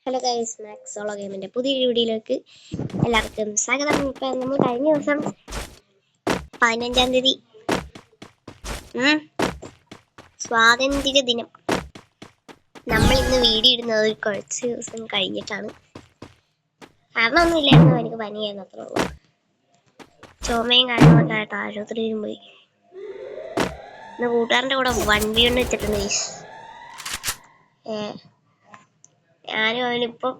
Hello guys, max solo ഗെയിമിൻ്റെ പുതിയൊരു വീഡിയോയിലേക്ക് എല്ലാവർക്കും സ്വാഗതം. ഇപ്പം നമ്മൾ കഴിഞ്ഞ ദിവസം 15-ാം തീയതി സ്വാതന്ത്ര്യ ദിനം നമ്മൾ ഇന്ന് വീഡിയോ ഇടുന്നത് കുറച്ച് ദിവസം കഴിഞ്ഞിട്ടാണ്. കാരണം ഒന്നുമില്ലായിരുന്നു, എനിക്ക് പനിയായിരുന്നു, അത്രേ ഉള്ളൂ. ചുമയും കാര്യങ്ങളൊക്കെ ആയിട്ട് ആശുപത്രിയിലും പോയി. ഇന്ന് കൂട്ടുകാരൻ്റെ കൂടെ 1v1 വെച്ചിട്ടുണ്ട് ഗൈസ്. ഞാനും അവനിപ്പം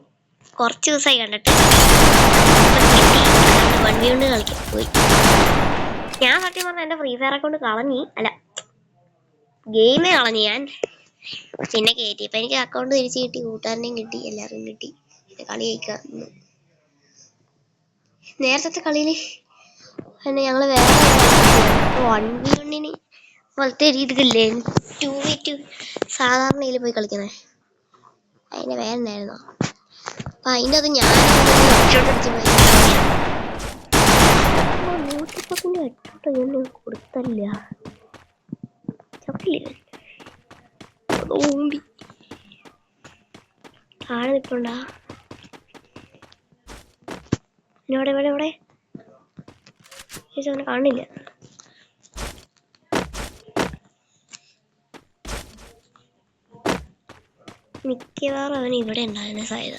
കുറച്ച് ദിവസമായി കണ്ടിട്ട് 1v1 കളിക്കാൻ പോയി. ഞാൻ സത്യം പറഞ്ഞാൽ എൻ്റെ ഫ്രീ ഫയർ അക്കൗണ്ട് ഗെയിമേ കളഞ്ഞു ഞാൻ. പിന്നെ കയറ്റി ഇപ്പം എനിക്ക് അക്കൗണ്ട് തിരിച്ച് കിട്ടി, കൂട്ടുകാരനെയും കിട്ടി, എല്ലാവരും കിട്ടി. കളി കഴിക്കാം. നേരത്തെ കളിയിൽ പിന്നെ ഞങ്ങൾ വേറെ 1v1 പോലത്തെ രീതിക്കില്ലേ 2v2 സാധാരണ ഇതിൽ പോയി കളിക്കണേ, അതിൻ്റെ വേറെ ഉണ്ടായിരുന്നോ? അപ്പം അതിൻ്റെ അത് ഞാൻ 110 കൊടുത്തല്ല ചപ്പില്ലേ ഓമ്പി താഴെ നിൽപ്പുണ്ടാ. ഇവിടെ ചേച്ചി അവനെ കാണില്ല. മിക്കവാറും അവൻ ഇവിടെ ഉണ്ടാകുന്ന സാധ്യത.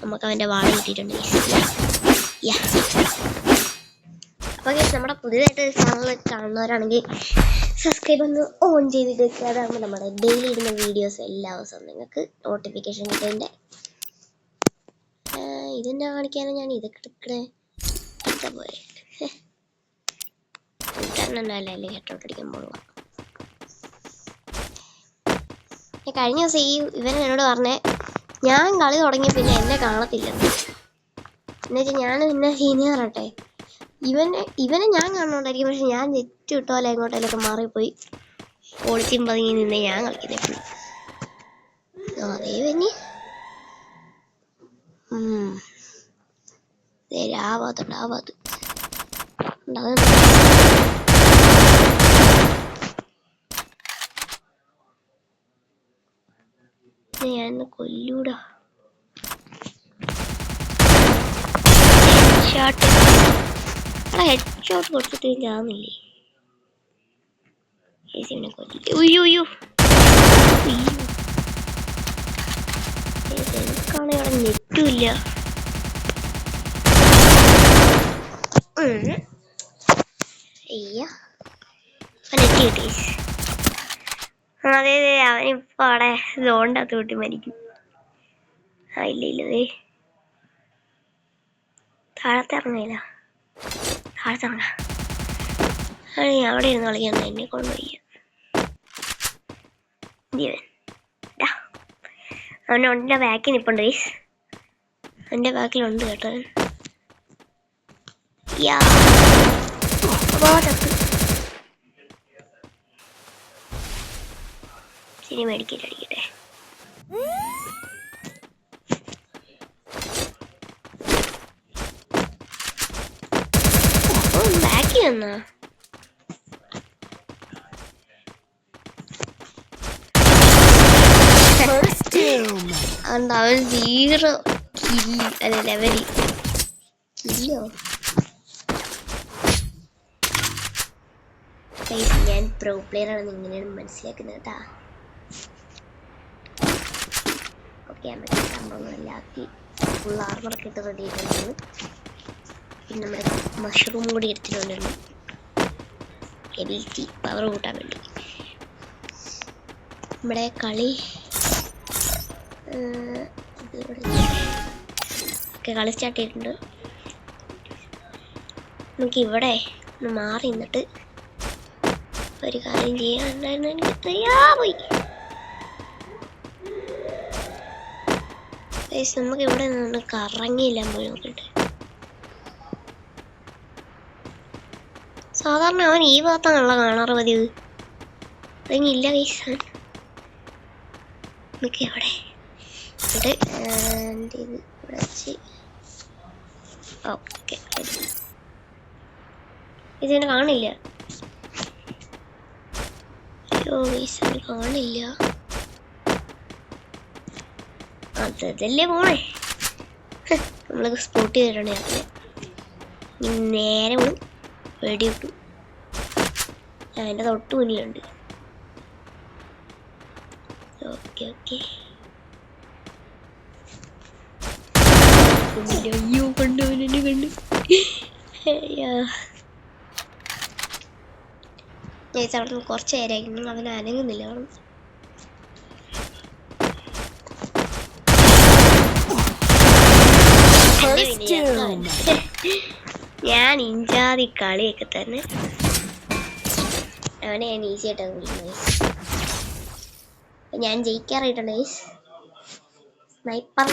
നമുക്ക് അവന്റെ വാഴ കിട്ടിയിട്ടുണ്ട്. അപ്പൊ നമ്മുടെ പുതിയതായിട്ട് ചാനൽ കാണുന്നവരാണെങ്കിൽ സബ്സ്ക്രൈബ് ഒന്ന് ഓൺ ചെയ്തിട്ട് വെക്കുക. അതാകുമ്പോൾ നമ്മുടെ ഡെയിലി ഇടുന്ന വീഡിയോസ് എല്ലാ ദിവസവും നിങ്ങൾക്ക് നോട്ടിഫിക്കേഷൻ കിട്ടുന്നതിൻ്റെ. ഇതെന്താ കാണിക്കാനും ഞാൻ ഇതൊക്കെ എടുക്കണേ ഒക്കെ പോയെ. കൂട്ടുകാരനല്ലേ ഹെഡ്ഷോട്ടടിക്കാൻ പോവുക. കഴിഞ്ഞ ദിവസം ഇവൻ എന്നോട് പറഞ്ഞേ ഞാൻ കളി തുടങ്ങിയ പിന്നെ എന്നെ കാണത്തില്ല എന്നുവെച്ചാൽ ഞാൻ പിന്നെ സീനിയറാട്ടെ. ഇവനെ ഞാൻ കാണുന്നുണ്ടായിരിക്കും, പക്ഷെ ഞാൻ നെറ്റ് കിട്ടുമല്ലോ എങ്ങോട്ടേലൊക്കെ മാറിപ്പോയി ഒളിച്ചും പതുങ്ങി നിന്ന് ഞാൻ കളിക്കുന്നത്. അതേ പിന്നെ ആവാത്തുണ്ട് ഞാൻ കൊല്ലൂടാ. ഹെഡ് ഷോട്ട് കൊടുത്തിട്ട് ചാന്നില്ലേ ഇവനെ കൊല്ലില്ലേ. ഉയ്യോ എനിക്കാണെങ്കിൽ അവിടെ നെറ്റും ഇല്ല. നെറ്റ് കിട്ടി. അതെ അവനിപ്പോ അവിടെ സോണിൻ്റെ അകത്ത് വിട്ട് മരിക്കും. ഇല്ലേ താഴത്തെ ഇറങ്ങില്ല, താഴത്തെ ഇറങ്ങാം. അവിടെ ഇരുന്ന് കളിക്കാൻ എന്നെ കൊണ്ടുപോയി. അവൻ്റെ ബാക്കിൽ നിൽപ്പുണ്ട് ഗൈസ്, എൻ്റെ ബാക്കിലുണ്ട് കേട്ടോ. ശരി മേടിക്കട്ടെ. ബാക്കി വന്നാ അവൻ 0 കില്ല് അല്ലെ ലെവലി കില്ലോ. ഞാൻ പ്രോ പ്ലെയർ ആണെന്ന് ഇങ്ങനെയാണ് മനസ്സിലാക്കുന്നത് കേട്ടാ. ഓക്കെ, സംഭവങ്ങളെല്ലാക്കി ഫുൾ ആർമറൊക്കെ ഇട്ട് റെഡി ആയിട്ടുണ്ടായിരുന്നു. പിന്നെ നമ്മുടെ മഷ്റൂം കൂടി എടുത്തിട്ടുണ്ടായിരുന്നു എബിലിറ്റി പവർ കൂട്ടാൻ വേണ്ടി. നമ്മുടെ കളി സ്റ്റാർട്ട് ചെയ്തിട്ടുണ്ട്. നമുക്കിവിടെ ഒന്ന് മാറി നിന്നിട്ട് ഒരു കാര്യം ചെയ്യാനുണ്ടായിരുന്നു. എനിക്ക് പോയി നമുക്ക് ഇവിടെ നിന്ന് കറങ്ങിയില്ല പോയി നോക്കട്ടെ. സാധാരണ അവൻ ഈ ഭാഗത്താണുള്ള കാണാറ് പതിവ്, ഇല്ല ഗൈസ്. നമുക്ക് എവിടെ ഓക്കെ, ഇതിനെ കാണില്ല. കാണില്ല. അതല്ലേ പോണേ. നമ്മളൊക്കെ സ്പോട്ട് ചെയ്തിട്ടുണ്ട്. നേരെ പോണു വെടി കിട്ടു. അതിൻ്റെ തൊട്ട് മുന്നിലുണ്ട്. Okay okay. അയ്യോ കണ്ടു, അവനെന്നെ കണ്ടു. അവിടെ നിന്ന് കുറച്ച് നേരമായിരുന്നു അവൻ അനങ്ങുന്നില്ല. ഞാൻ ഇഞ്ചാതി കളിയൊക്കെ തന്നെ അവനെ ഞാൻ ഈസി ആയിട്ടാണ് വിളിക്കുന്നത്. ഞാൻ ജയിക്കാറായിട്ടുണ്ട്. സ്നൈപ്പർ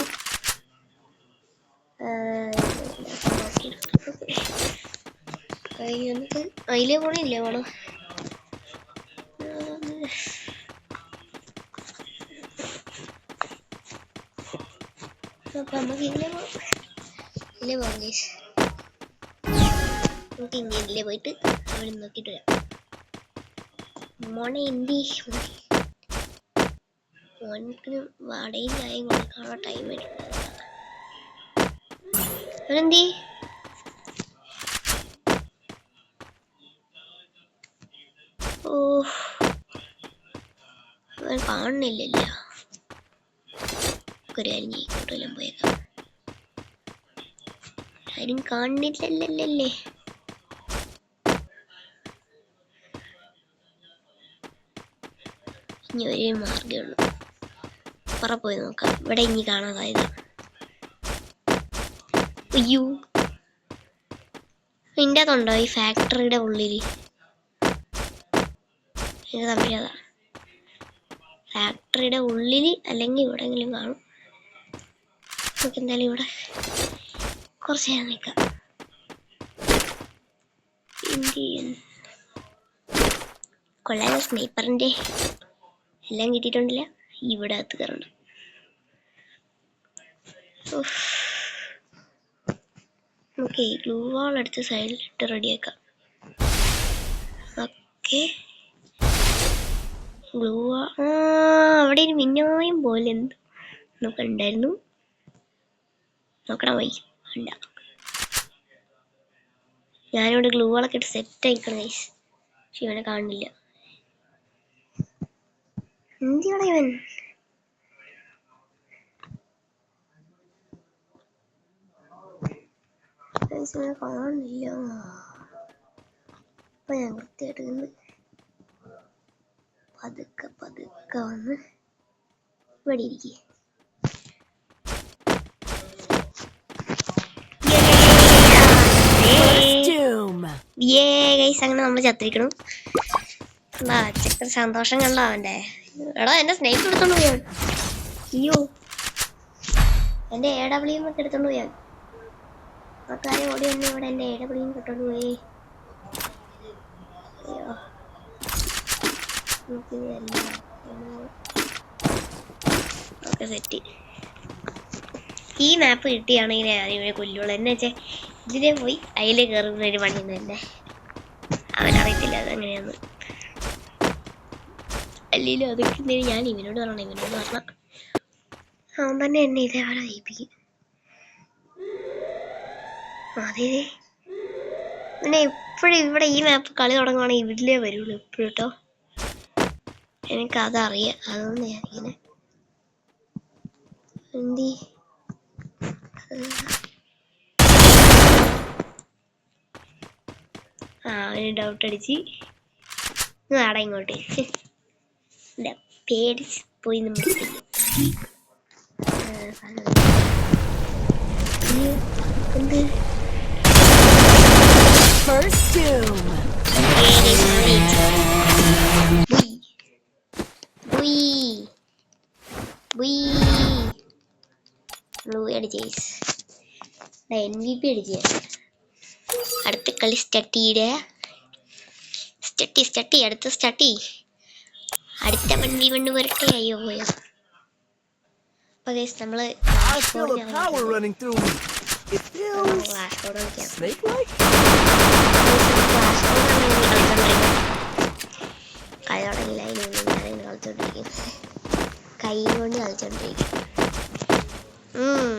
അതിലേ പോണില്ലേ വേണം. അപ്പൊ നമുക്ക് ഇതിലേ പോകാം. നമുക്ക് ഇന്ത്യയിലെ പോയിട്ട് അവിടെ നോക്കിയിട്ട് വരാം. മോനെ എന്തി മോനക്ക് വാടകയും ചായയും കൊടുക്കാനുള്ള ടൈം വരും. അവനെന്തി അവൻ കാണുന്നില്ലല്ലോ. ഒരു കാര്യം ചെയ്യിക്കോട്ടെല്ലാം പോയേക്കാം. ആരും കാണുന്നില്ലല്ലേ. ഇനി ഒരേ മാർഗമേ ഉള്ളൂ. പറ പോയി നോക്കാം. ഇവിടെ ഇനി കാണാതായതാ. അയ്യോ ഇതിൻ്റെ അതുണ്ടോ ഈ ഫാക്ടറിയുടെ ഉള്ളിൽ? എനിക്ക് സംശയതാ. ഫാക്ടറിയുടെ ഉള്ളിൽ അല്ലെങ്കിൽ എവിടെയെങ്കിലും കാണും. നമുക്ക് എന്തായാലും ഇവിടെ കുറച്ച് നേരം നിൽക്കാം. ഇന്ത്യൻ കൊള്ളാൻ സ്നൈപ്പറിൻ്റെ എല്ലാം കിട്ടിയിട്ടുണ്ടില്ല. ഇവിടെ അകത്ത് കയറണം. ഓക്കെ ഗ്ലൂ വാൾ എടുത്ത് സൈഡിലിട്ട് റെഡിയാക്കാം. ഓക്കെ ഗ്ലൂ അവിടെ ഒരു മിന്നായം പോലെ എന്തോ നമുക്ക് ഉണ്ടായിരുന്നു. നോക്കണം വൈകി വേണ്ട. ഞാനിവിടെ ഗ്ലൂ വാളൊക്കെ ഇട്ട് സെറ്റ് ആയിക്കണം ഗൈസ്. പക്ഷെ ഇവനെ കാണുന്നില്ല. എന്തിനാണ് ഇവൻ? കാണുന്നില്ല. അപ്പൊ ഞാൻ വൃത്തിയായിട്ട് പതുക്കെ പതുക്കെ വന്ന് ഇവിടെ ഇരിക്കുക. അങ്ങനെ നമ്മൾ ചത്തിരിക്കണം. എന്താ ചെക്കൻ സന്തോഷം കണ്ടോ അവൻ്റെ? എടാ എന്റെ സ്നേഹിതം എടുത്തോണ്ട് പോയാൻ. അയ്യോ എന്റെ AW എന്നൊക്കെ എടുത്തോണ്ട് പോയാൻ. ആൾക്കാരെ ഓടി വന്ന് ഇവിടെ എന്റെ AW കിട്ടോണ്ട് പോയി. അയ്യോ ഓക്കെ സെറ്റ്. ഈ മാപ്പ് കിട്ടിയാണെങ്കിൽ ഞാൻ ഇവരെ കൊല്ലുള്ളൂ. എന്നു വെച്ചാൽ ഇതിലെ പോയി അതിൽ കയറുന്ന ഒരു പണിയൊന്നും തന്നെ അവനറിയത്തില്ല അതെങ്ങനെയാന്ന്. അല്ലെങ്കിലും അതൊക്കെ ഞാൻ ഇവനോട് പറയണം. ഇവനോട് പറഞ്ഞാൽ അവൻ തന്നെ എന്നെ ഇതേപോലെ ജയിപ്പിക്കും. അതെ പിന്നെ എപ്പോഴും ഇവിടെ ഈ മാപ്പ് കളി തുടങ്ങുവാണെങ്കിൽ ഇതിലേ വരുള്ളൂ എപ്പോഴും കേട്ടോ. എനിക്കതറിയാം. അതുകൊണ്ട് ഞാനിങ്ങനെ എന്തി അവന് ഡൗട്ട് അടിച്ച് നാടാ ഇങ്ങോട്ട് പേടിച്ച് പോയി നമ്മൾ എന്ത് അടിച്ചേ MVP അടിച്ചേ. അടുത്ത കളി സ്റ്റട്ടിയുടെ സ്റ്റട്ടി അടുത്ത സ്റ്റട്ടി അടുത്ത 1v1 വരട്ടെ. അയ്യോ പോയോ. അപ്പൊ ഗൈസ് നമ്മള് കളി തുടങ്ങില്ല. കളിച്ചോണ്ടിരിക്കും, കൈ കൊണ്ട് കളിച്ചോണ്ടിരിക്കും.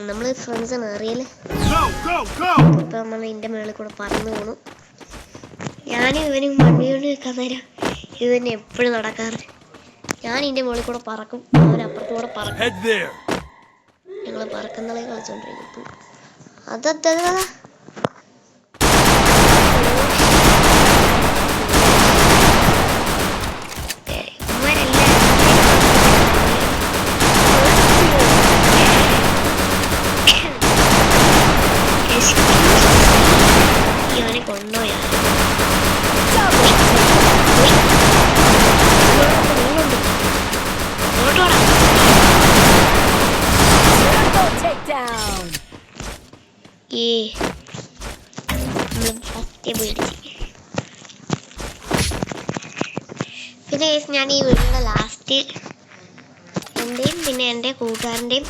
നമ്മള് ഫ്രണ്ട്സാണ് അറിയല്ലേ. ഇപ്പൊ നമ്മൾ ഇതിന്റെ മേളിൽ കൂടെ പറന്നു പോണു. ഞാനും ഇവനും വണ്ടി കൊണ്ട് നിൽക്കാൻ നേരം ഇത് തന്നെ എപ്പോഴും നടക്കാറ്. ഞാൻ ഇതിന്റെ മുകളിൽ കൂടെ പറക്കും, അവരപ്പുറത്തൂടെ പറക്കും. ഞങ്ങള് പറക്കുന്നളി കളിച്ചോണ്ടിരിക്കും. അതത് ഇവനെ കൊണ്ടുപോയാ പിന്നെ ഞാൻ ഈ വീടിൻ്റെ ലാസ്റ്റ് എൻ്റെയും പിന്നെ എൻ്റെ കൂട്ടുകാരൻ്റെയും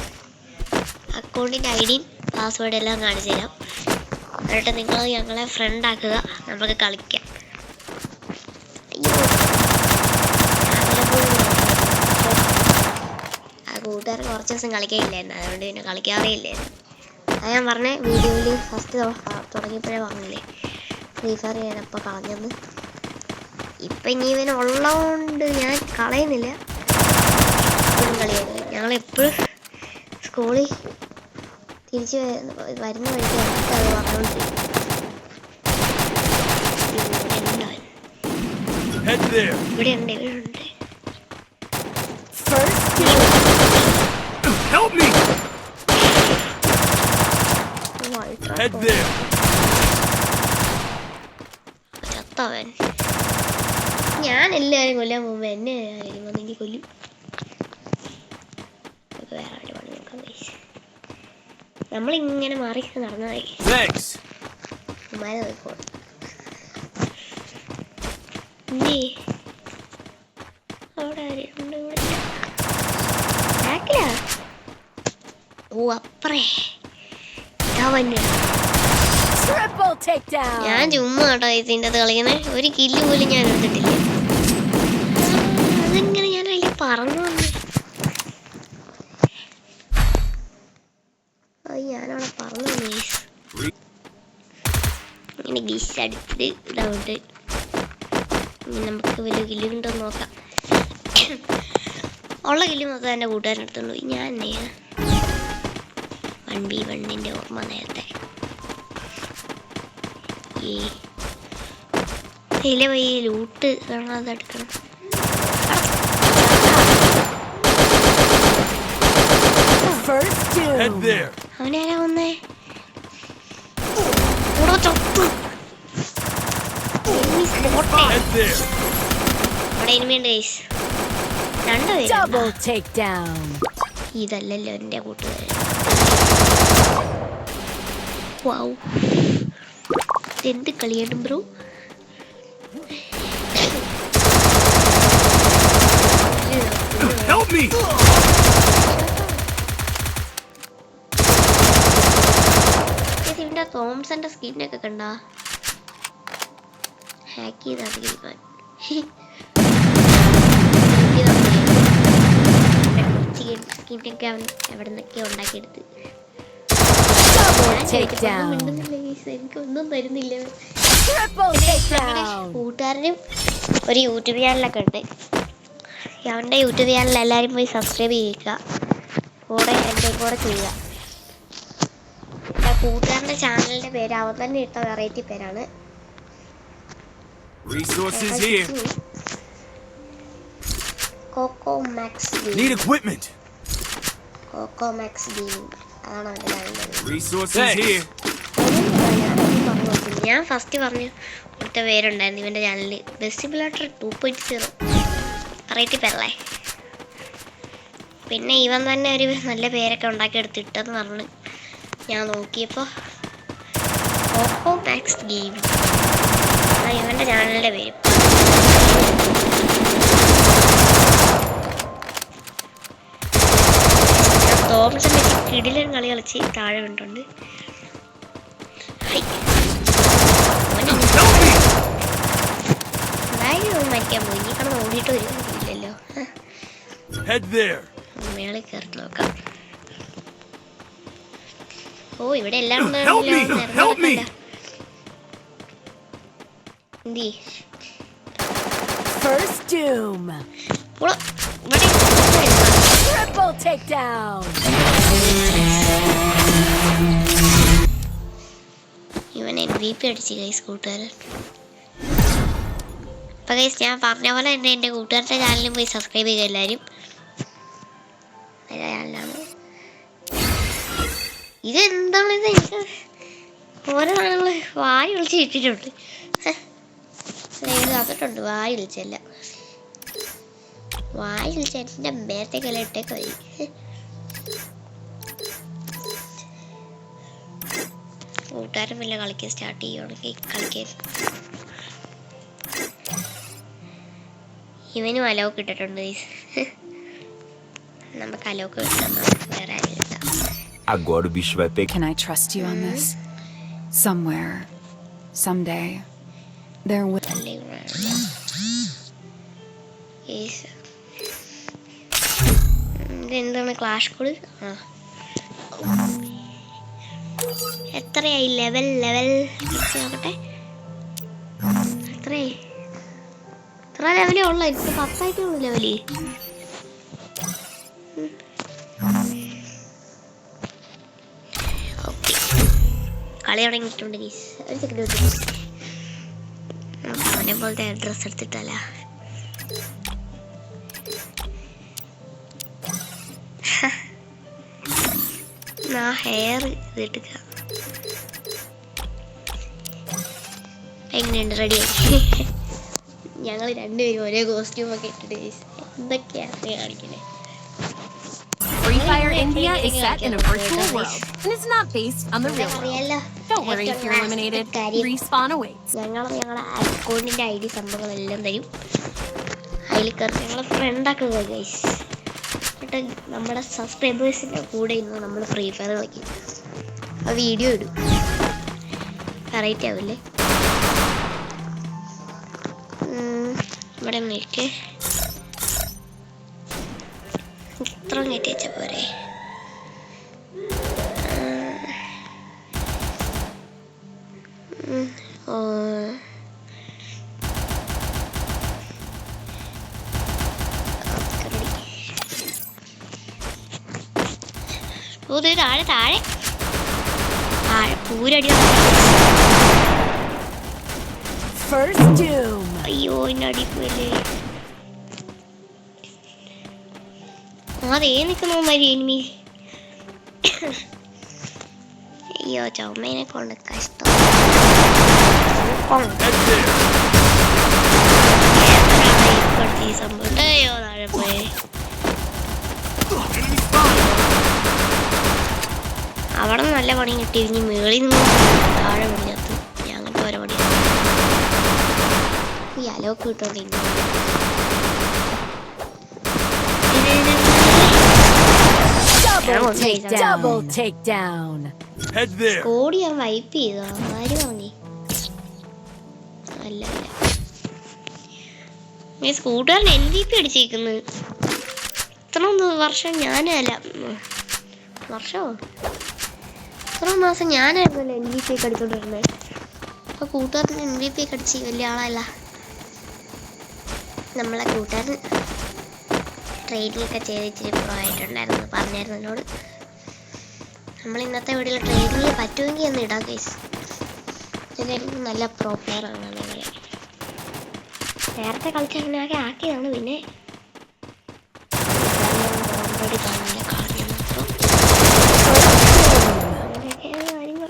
അക്കൗണ്ടിൻ്റെ ഐഡിയും പാസ്വേഡ് എല്ലാം കാണിച്ചു തരാം. എന്നിട്ട് നിങ്ങൾ ഞങ്ങളെ ഫ്രണ്ട് ആക്കുക, നമുക്ക് കളിക്കാം. ആ കൂട്ടുകാരൻ കുറച്ച് ദിവസം കളിക്കാനില്ലായിരുന്നു, അതുകൊണ്ട് പിന്നെ കളിക്കാറേ ഇല്ലായിരുന്നു. അത് ഞാൻ പറഞ്ഞ വീഡിയോയിൽ ഫസ്റ്റ് തുടങ്ങിയപ്പോഴേ പറഞ്ഞില്ലേ ഫ്രീ ഫയർ ഞാനപ്പോൾ കളഞ്ഞെന്ന്. ഇപ്പം ഇനി ഇവന് ഉള്ളതുകൊണ്ട് ഞാൻ കളയുന്നില്ല, എപ്പോഴും കളിയായിരുന്നു. ഞങ്ങളെപ്പോഴും സ്കൂളിൽ തിരിച്ച് വരുന്ന വഴിക്ക് അത് പറഞ്ഞുകൊണ്ടിരിക്കും. ഇവിടെ ഉണ്ട്, ഇവിടെ ഉണ്ട്. ചത്തവൻ. ഞാൻ എല്ലാവരും കൊല്ലാൻ പോകുമ്പോ എന്നെ ആരെങ്കിലും വന്നെങ്കിൽ കൊല്ലും. വേറെ ആരും പണി നോക്കാൻ കഴിച്ചു. നമ്മളിങ്ങനെ മാറി നടന്നതായി ഉമ്മാരെ നോക്കോളൂ. അവിടെ ആരുണ്ട്? ബാക്കിലാ. ഓ അപ്പറേ ഞാൻ ചുമ്മാ കേട്ടോ ഇതിൻ്റെ അത് കളിക്കണേ. ഒരു കില്ല് പോലും ഞാൻ എടുത്തിട്ടില്ല. അതെങ്ങനെ ഞാൻ അതിൽ പറന്നു വന്നു. അത് ഞാനവിടെ പറന്നു വന്നു. ഇങ്ങനെ ഗിസ് അടിച്ചിട്ട് ഇതാവട്ടെ. നമുക്ക് വലിയ കില്ല് ഉണ്ടോ നോക്കാം. ഉള്ള കില്ല് മൊത്തം എൻ്റെ കൂട്ടുകാരൻ എടുത്തോണ്ട് പോയി. ഞാൻ തന്നെയാണ് 1v1 ഓർമ്മ നേരത്തെ. ഇതിലെ പോയി ലൂട്ട് കാണാതെ എടുക്കണം. അവനാരാ വന്നേ? ഇതല്ലല്ലോ എന്റെ കൂട്ടുകാരൻ. എന്ത് കളിയാണ്ടും ബ്രോ. ഇതിന്റെ തോംസന്റെ സ്കിന്നൊക്കെ കണ്ടാ ഹാക്ക് ചെയ്താ സ്കിന്നൊക്കെ അവൻ എവിടെ നിന്നൊക്കെ ഉണ്ടാക്കിയെടുത്ത്. എനിക്കൊന്നും തരുന്നില്ല. കൂട്ടുകാരനും ഒരു യൂട്യൂബ് ചാനലൊക്കെ ഉണ്ട്. അവൻ്റെ യൂട്യൂബ് ചാനൽ എല്ലാവരും പോയി സബ്സ്ക്രൈബ് ചെയ്യുക, കൂടെ എൻ്റെ കൂടെ ചെയ്യുക. കൂട്ടുകാരൻ്റെ ചാനലിൻ്റെ പേര് അവൻ തന്നെ ഇട്ട വെറൈറ്റി പേരാണ്. Coco Max Gaming. അതാണ് അവൻ്റെ ചാനലിൻ്റെ. ഞാൻ ഫസ്റ്റ് പറഞ്ഞു കൊടുത്ത പേരുണ്ടായിരുന്നു ഇവൻ്റെ ചാനലിൽ, ബെസിബിളാട്ടർ 2.0 വെറൈറ്റി പേരല്ലേ. പിന്നെ ഇവൻ തന്നെ ഒരു നല്ല പേരൊക്കെ ഉണ്ടാക്കിയെടുത്തിട്ടെന്ന് പറഞ്ഞ് ഞാൻ നോക്കിയപ്പോൾ കോക്കോ മാക്സ് ഗെയിമിംഗ് ഇവൻ്റെ ചാനലിൻ്റെ പേര്. ഞാൻ തോമസിനെ വെച്ച് കിടിലൻ കളി കളിച്ച് താഴെ വീണിട്ടുണ്ട്. മരിക്കാൻ പോയി. ഇനി കടന്ന് ഓടിയിട്ട് വരുന്നില്ലല്ലോ. Head there. മേളിൽ കയറി നോക്കാം. ഓ ഇവിടെ എല്ലാം Help me. എന്തി First doom. Triple takedown. ഇവൻ MVP അടിച്ചു ഗൈസ് കൂട്ടുകാരൻ. അപ്പോൾ ഗൈസ് ഞാൻ പറഞ്ഞ പോലെ തന്നെ എൻ്റെ കൂട്ടുകാരുടെ ചാനലിൽ പോയി സബ്സ്ക്രൈബ് ചെയ്യുക എല്ലാവരും. ചാനലാണ് ഇതെന്താണിത്? എനിക്ക് ഓരോ സാധനങ്ങൾ വായി വിളിച്ച് ഇട്ടിട്ടുണ്ട്. തന്നിട്ടുണ്ട് വായി വിളിച്ചല്ല, വായി വിളിച്ച എൻ്റെ മേത്തേക്കെല്ലാം ഇട്ടേക്ക് പോയി. കൂട്ടുകാരൻ വല്ല കളിക്കാൻ സ്റ്റാർട്ട് ചെയ്യുകയാണെങ്കിൽ കളിക്കാൻ. ഇവനും അലോക്ക് ഇട്ടിട്ടുണ്ട്. നമുക്ക് അലോക്ക് കിട്ടാം, വേറെ ആരും കിട്ടാം. Agora o bicho vai pegar. Can I trust you on this? Somewhere, someday, there will. ഇതെന്താണ് ക്ലാഷ് കോഡ്? എത്രയായി ലെവൽ നോക്കട്ടെ. എത്രയായി? എത്ര ലെവലേ ഉള്ളു? ഇപ്പൊ 10 ആയിട്ടേ ഉള്ളു ലെവല്. കളി തുടങ്ങിയിട്ടുണ്ട്. ഒരു സെക്കൻഡ് അവനെ പോലത്തെ ഡ്രസ് എടുത്തിട്ടല്ല. ഹെയർ ഇതിട്ടുക. എങ്ങനെയുണ്ട്? റെഡിയായി. ഞങ്ങൾ രണ്ടുപേരും ഒരേ കോസ്റ്റ്യൂമൊക്കെ ഇട്ടിട്ട് എന്തൊക്കെയാണ് കാണിക്കണേ. Free Fire India is set in a virtual world and it's not based on the real world. Don't worry if you're eliminated. Respawn awaits. ഞങ്ങളുടെ അക്കൗണ്ടിന്റെ ID സംഭവങ്ങളെല്ലാം തരും. അതിൽ കയറി ഞങ്ങളെ ഫ്രണ്ടാക്കുക ഗൈസ്. എന്നിട്ട് നമ്മുടെ സബ്സ്ക്രൈബേഴ്സിൻ്റെ കൂടെ ഇന്ന് നമ്മൾ ഫ്രീ ഫയർ കളിക്കും. ആ വീഡിയോ ഇടും. വെറൈറ്റി ആവില്ലേ? ഇവിടെ നെറ്റ് ഇത്ര നെറ്റ് വെച്ച പോരെ. താഴെ താഴെ താഴെ പൂരടി. അയ്യോ എന്നെ അടിക്കുമല്ലേ. അതേ നിൽക്കുന്ന മാതിരി എനിമി. അയ്യോ ചുമേനെ കൊണ്ട് കഷ്ടം. സംഭവം അയ്യോ താഴെ പോയേ. അവിടെ നല്ല പണി കിട്ടി. ഇനി മേളിൽ നിന്ന് താഴെ പണിയത്ത് ഞാൻ അങ്ങനത്തെ ഓരോ പണി. ഈ അലോക്ക് കിട്ടോണ്ടിരുന്നു. കോടി ഞാൻ വൈപ്പ് ചെയ്തോ? ആര് പറഞ്ഞു? അല്ല കൂട്ടുകാരൻ MVP അടിച്ചേക്കുന്നത്. ഇത്ര വർഷം ഞാനല്ല, വർഷമോ ഇത്ര മാസം ഞാനായിരുന്നല്ലോ MVP ഒക്കെ അടിച്ചോണ്ടിരുന്നത്. അപ്പോൾ കൂട്ടുകാരൻ MVP ഒക്കെ അടിച്ച് വലിയ ആളല്ല. നമ്മളെ കൂട്ടുകാരൻ ട്രെയിനിങ് ഒക്കെ ചെയ്ത് ഇച്ചിരി പ്രോ ആയിട്ടുണ്ടായിരുന്നു, പറഞ്ഞായിരുന്നു എന്നോട്. നമ്മൾ ഇന്നത്തെ വീഡിയോയിൽ ട്രെയിനിങ് പറ്റുമെങ്കിൽ ഒന്ന് ഇടാം ഗൈസ്. ഇതായിരുന്നു നല്ല പ്രോ പ്ലെയർ ആണ്. അങ്ങനെ നേരത്തെ കളിച്ച് അങ്ങനെയൊക്കെ ആക്കിയതാണ്. പിന്നെ അങ്ങനെയൊക്കെയാണ് കാര്യങ്ങൾ.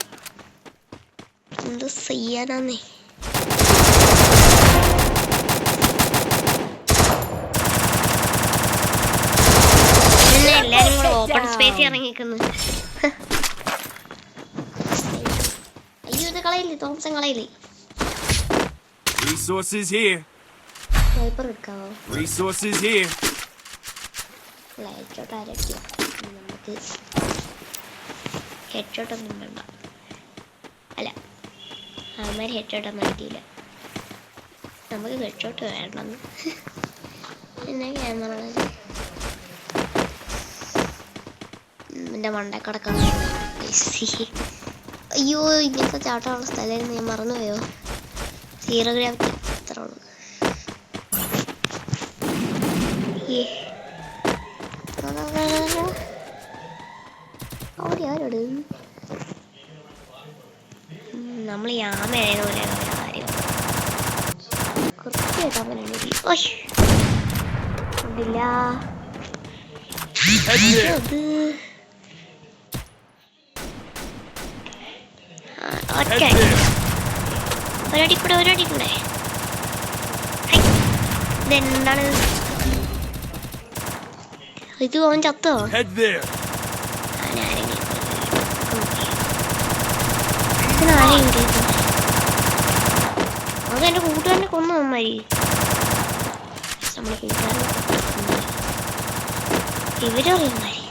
എന്ത് ചെയ്യാനാന്നേ. എല്ലാരും കൂടെ ഓപ്പൺ സ്പേസ് ഇറങ്ങിക്കുന്നു. അയ്യോ ഇത് കളയില്ലേ, തോംസൺ കളയില്ലേ. Resources here. സ്നൈപ്പർ എടുക്കാവോ? Resources here. ലൈറ്റോട്ട് ആരൊക്കെയാ? നമുക്ക് ഹെഡ്ഷോട്ടൊന്നും വേണ്ട. അല്ല അവന്മാർ ഹെഡ്ഷോട്ടൊന്നും അടിക്കില്ല. നമുക്ക് ഹെഡ്ഷോട്ട് വേണമെന്ന്. പിന്നെ ക്യാമറ എൻ്റെ മണ്ടേ കിടക്കാൻ. അയ്യോ ഇങ്ങനത്തെ ചാട്ടമുള്ള സ്ഥലമായിരുന്നു, ഞാൻ മറന്നുപോയോ. 0 ഗ്രാവിറ്റി അത്ര ഉള്ളു. ആരോട് നമ്മൾ ഈ ആമയായത് പോലെ കാര്യം കൃത്യമായിട്ട് അവനുണ്ടില്ല. അത് ഒരടി കൂടെ ഇതെന്താണ് ഇത്? അവൻ ചത്തോ? അത് എന്റെ കൂട്ടുകാരനെ കൊന്നു അമ്മാരി. നമ്മളെ കൂട്ടുകാരനെ ഇവരറിയമാരി.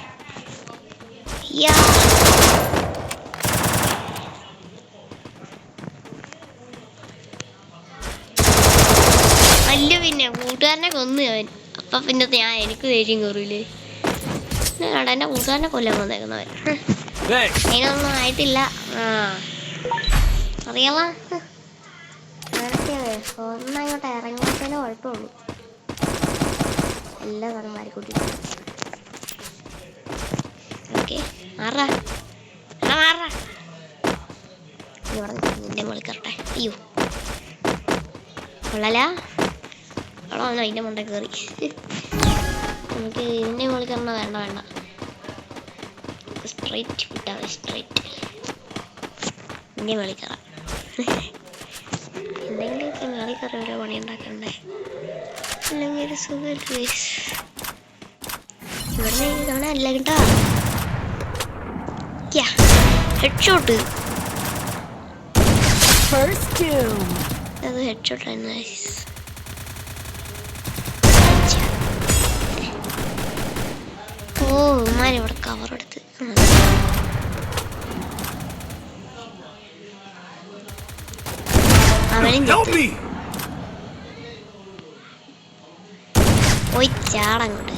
അല്ല പിന്നെ കൂട്ടുകാരനെ കൊന്നു അവൻ. അപ്പൊ പിന്നെ എനിക്ക് ദേഷ്യം കയറിയില്ലേ? എന്റെ കൂട്ടുകാരനെ കൊല്ലാൻ വന്നേക്കുന്നവൻ. അതിനൊന്നും ആയിട്ടില്ല. അറിയാവാ ഒന്നങ്ങോട്ട് ഇറങ്ങിയതിന് കുഴപ്പമുള്ളൂ. എല്ലാ സാധനം മാറിക്കൂട്ടി. ഓക്കെ മാറാ നിന്റെ മുകളിൽ കയറട്ടെ. അയ്യോ കൊള്ളല അവളോ അതിൻ്റെ മുണ്ട കയറി. നമുക്ക് ഇതിൻ്റെ മുകളിൽ കയറണ വേണ്ട. സ്ട്രൈറ്റ് വിട്ടാ സ്ട്രൈറ്റ് ഇതിൻ്റെ മുകളിൽ കയറാം. എന്തെങ്കിലുമൊക്കെ മേളിൽ കയറി ഓരോ പണി ഉണ്ടാക്കണ്ടേ, അല്ലെങ്കിൽ ഒരു സുഖമില്ല. ഇവിടെ തവണ അല്ല കേട്ടാ. ഹെഡ്ഷോട്ട് അത് ഹെഡ്ഷോട്ടായിരുന്നു. ഓ ഇമാരിവിടെ കവറെടുത്ത് അവനും പോയി ചാടങ്ങോട്ട്.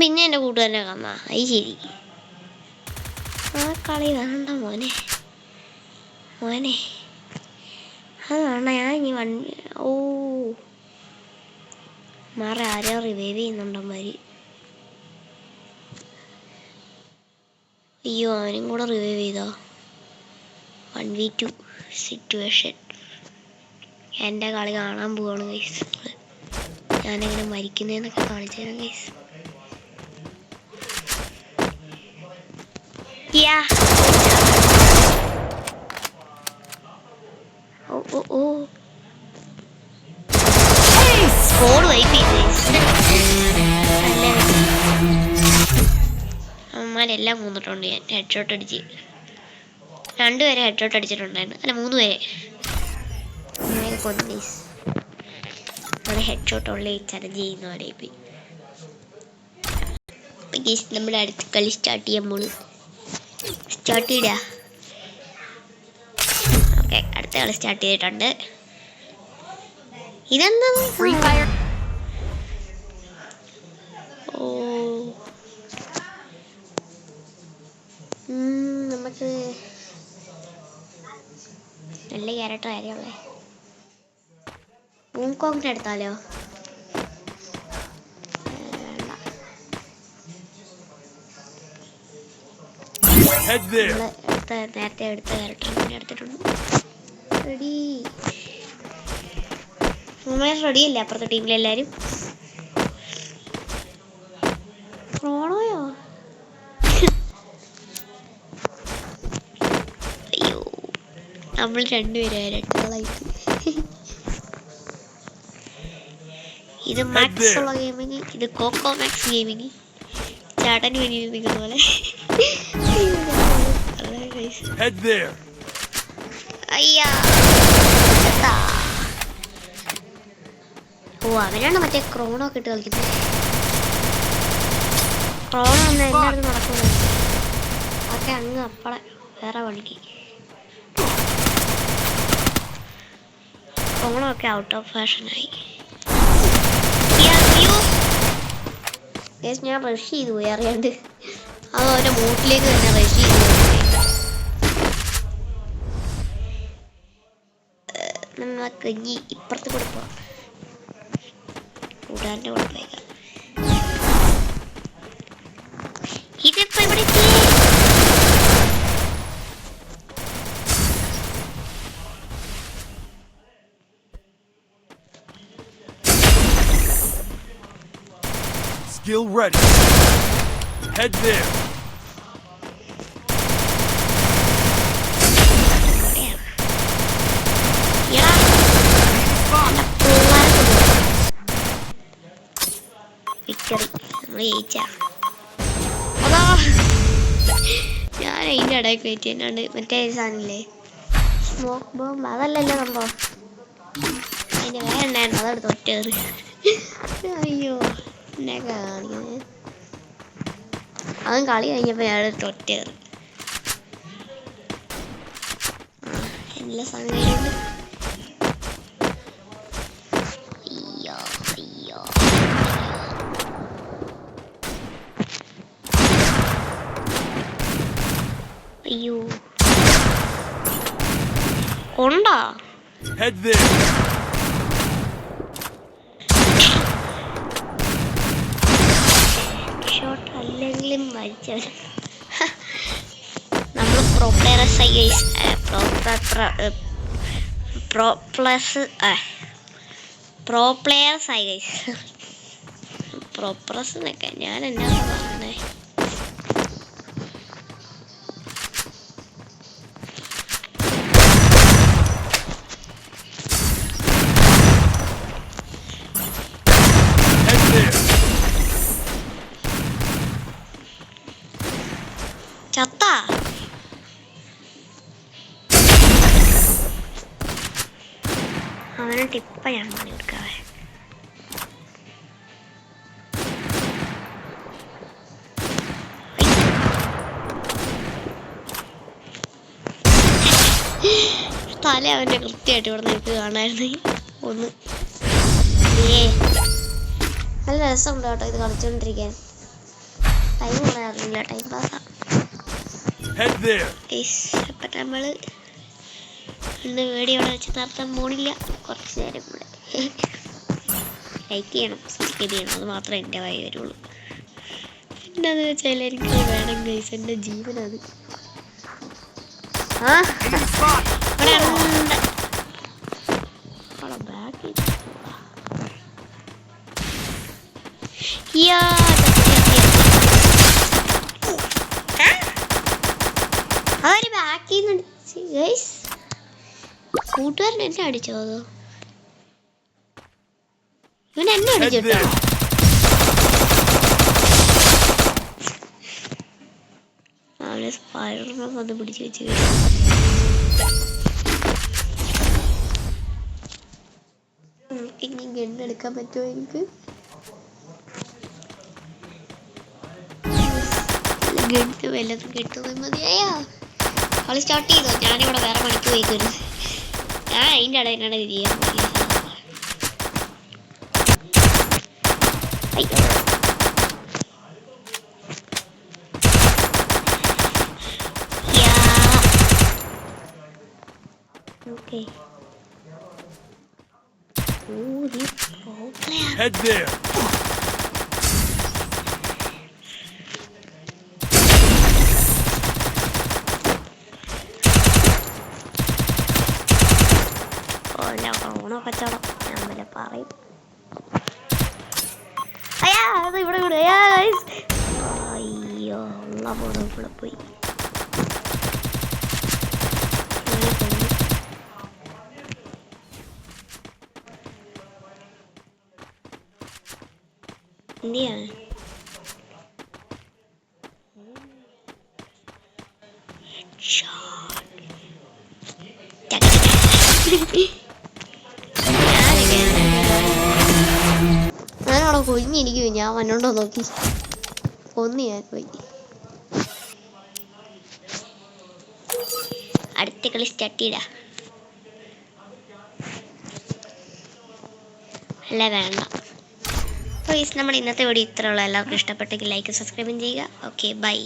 പിന്നെ എന്റെ കൂട്ടുകാരനെ കാണാ. അത് ശരി, ആ കളി വേണ്ട മോനെ അത് വേണ്ട. ഞാൻ ഇനി ഓ മാറി ആരോ റിവൈവ് ചെയ്യുന്നുണ്ടമാര്. അയ്യോ അവനും കൂടെ റിവൈവ് ചെയ്തോ. 1v2 situation. എൻ്റെ കളി കാണാൻ പോവാണ് ഗൈസ്. ഞാനെങ്ങനെ മരിക്കുന്നതെന്നൊക്കെ കാണിച്ചു തരാം ഗൈസ്. സ്കോഡ് വൈപ്പ് ചെയ്ത് അവന്മാരെല്ലാം കൊന്നിട്ടുണ്ട്. ഞാൻ ഹെഡ്ഷോട്ട് അടിച്ച് 2 പേരെ ഹെഡ്ഷോട്ട് അടിച്ചിട്ടുണ്ടായിരുന്നു. അല്ല 3 പേരെ കൊന്നു. ഹെഡ്ഷോട്ട് ഉള്ള ചലഞ്ച് ചെയ്യുന്നവരെ പോയി. നമ്മുടെ അടുത്ത കളി സ്റ്റാർട്ട് ചെയ്യുമ്പോൾ സ്റ്റാർട്ട് ചെയ്താ. ഓക്കെ അടുത്ത കളി സ്റ്റാർട്ട് ചെയ്തിട്ടുണ്ട്. ഇതെന്താ ഫ്രീ ഫയർ? ഓ നമുക്ക് നല്ല ക്യാരക്ടർ ആരെയുള്ളേ? ഹോങ്കോങ്ങിനെ എടുത്താലോ? നേരത്തെ എടുത്ത ക്യാരക്ടർ എടുത്തിട്ടുണ്ട്. റെഡിയല്ലേ അപ്പുറത്തെ ടീമിലെല്ലാരും? ക്രോണോയോ? അയ്യോ നമ്മൾ 2 പേര് ഇരട്ടകളായിട്ട്. ഇത് മാക്സ് ഉള്ള ഗെയിമിങ്, ഇത് കോക്കോ മാക്സ് ഗെയിമിങ്. ചാട്ടന് വേണ്ടി നിൽക്കുന്ന പോലെ. അയ്യാ ഓ അവനാണ് മറ്റേ ക്രോണോ ഒക്കെ ഇട്ട് കളിക്കുന്നത്. ക്രോണോ ഒന്നും എല്ലായിടത്തും നടക്കുന്നത്. അതൊക്കെ അങ്ങ് അപ്പളെ വേറെ പണിക്ക്. ക്രോണോ ഒക്കെ ഔട്ട് ഓഫ് ഫാഷനായി. കേസ് ഞാൻ റഷ് ചെയ്തു പോയി അറിയാണ്ട്. അത് അവൻ്റെ മൂട്ടിലേക്ക് തന്നെ റഷ് ചെയ്തു പോയി. നമുക്ക് ഇനി ഇപ്പുറത്ത് കൂടെ പോവാം. കൂട്ടുകാരൻ്റെ കൂടെ പോയേക്കാം. ഇതിപ്പോ ഇവിടെ Skill ready. Head there. Victory നമ്മൾ ജയിച്ച. അതാ ഞാൻ അതിൻ്റെ ഇടയിൽ കയറ്റി എന്നാണ്ട് മറ്റേ സാധനമില്ലേ സ്മോക്ക് ബോംബ്, അതല്ലല്ലോ സംഭവം. അതിൻ്റെ വേറെ ഉണ്ടായിരുന്നു, അതെടുത്ത് ഒറ്റ കയറി. അയ്യോ എന്നൊക്കെ കാണിക്കുന്നത്. അതും കളി കഴിഞ്ഞപ്പോൾ ഞാൻ എടുത്ത് ഒറ്റ കയറി. എല്ലാ സാധനങ്ങളുണ്ട്. അയ്യോ അയ്യോ അയ്യോ കൊണ്ടാ. Head there. ഷോട്ട് അല്ലെങ്കിലും മരിച്ചവർ. നമ്മൾ പ്രോ പ്ലെയേഴ്സ് ആയി ഗൈസ്. പ്രോ പ്ലെയേഴ്സ് ആയി ഗൈസ്. പ്രോപ്രസിനൊക്കെ ഞാൻ എന്നാ പറഞ്ഞേ. ചത്ത അവനെ ടിപ്പ ഞാൻ പണി കൊടുക്കാവേ. തല അവൻ്റെ കൃത്യമായിട്ട് ഇവിടെ നിനക്ക് കാണായിരുന്നു. ഒന്ന് നല്ല രസമുണ്ട് കേട്ടോ ഇത് കളിച്ചോണ്ടിരിക്കാൻ. ടൈം പറയാറില്ല, ടൈം പാസ്സാ. അപ്പം നമ്മള് ഇന്ന് വീഡിയോ ഇവിടെ വെച്ച് നിർത്താൻ പോണില്ല. കുറച്ച് നേരം കൂടെ ലൈക്ക് ചെയ്യണം, സബ്സ്ക്രൈബ് ചെയ്യണം. അത് മാത്രമേ എൻ്റെ വായി വരുള്ളൂ. എന്താന്ന് വെച്ചാൽ എനിക്ക് വേണം ഗൈസ്, എൻ്റെ ജീവനത്. ആ ഇവിടെ ഉണ്ട് ബാക്കി. അവര് ബാക്കിൽ നിന്ന് അടിച്ച് ഗൈസ്. കൂട്ടുകാരൻ എന്നെ അടിച്ചോ? അതോ ഇവൻ എന്നെ അടിച്ചിട്ടോ? അവനെ സ്പൈഡർമാൻ വന്ന് പിടിച്ചു വെച്ച് ഇനി ഗണ്ണെടുക്കാൻ പറ്റുമോ എനിക്ക്? ഗണ്ണ് വല്ലതും കിട്ടുന്നത് മതിയായോ? കളി സ്റ്റാർട്ട് ചെയ്തോ? ഞാനിവിടെ വേറെ പണിക്ക് പോയിക്കുന്നു. ഞാൻ അതിൻ്റെ ഇടയിലാണ് ചെയ്യാൻ അയ്യോ ഓക്കെ. Head there. കച്ചവടം ഞാൻ വല്ല പറയും. അയ്യാ അത് ഇവിടെ ഇവിടെ. അയ്യോ ഉള്ള പോലെ ഇവിടെ പോയി. എന്തിയാണ് ഞാനവിടെ കൊഞ്ഞിരിക്കും. ഞാൻ വന്നോണ്ടോ നോക്കി കൊന്നു ഞാൻ പോയി. അടുത്ത കളി സ്റ്റാർട്ട് ചെയ്താ അല്ല വേണ്ട. അപ്പോൾ നമ്മുടെ ഇന്നത്തെ വീഡിയോ ഇത്രയുള്ള എല്ലാവർക്കും ഇഷ്ടപ്പെട്ടെങ്കിൽ ലൈക്ക് സബ്സ്ക്രൈബും ചെയ്യുക. Okay bye.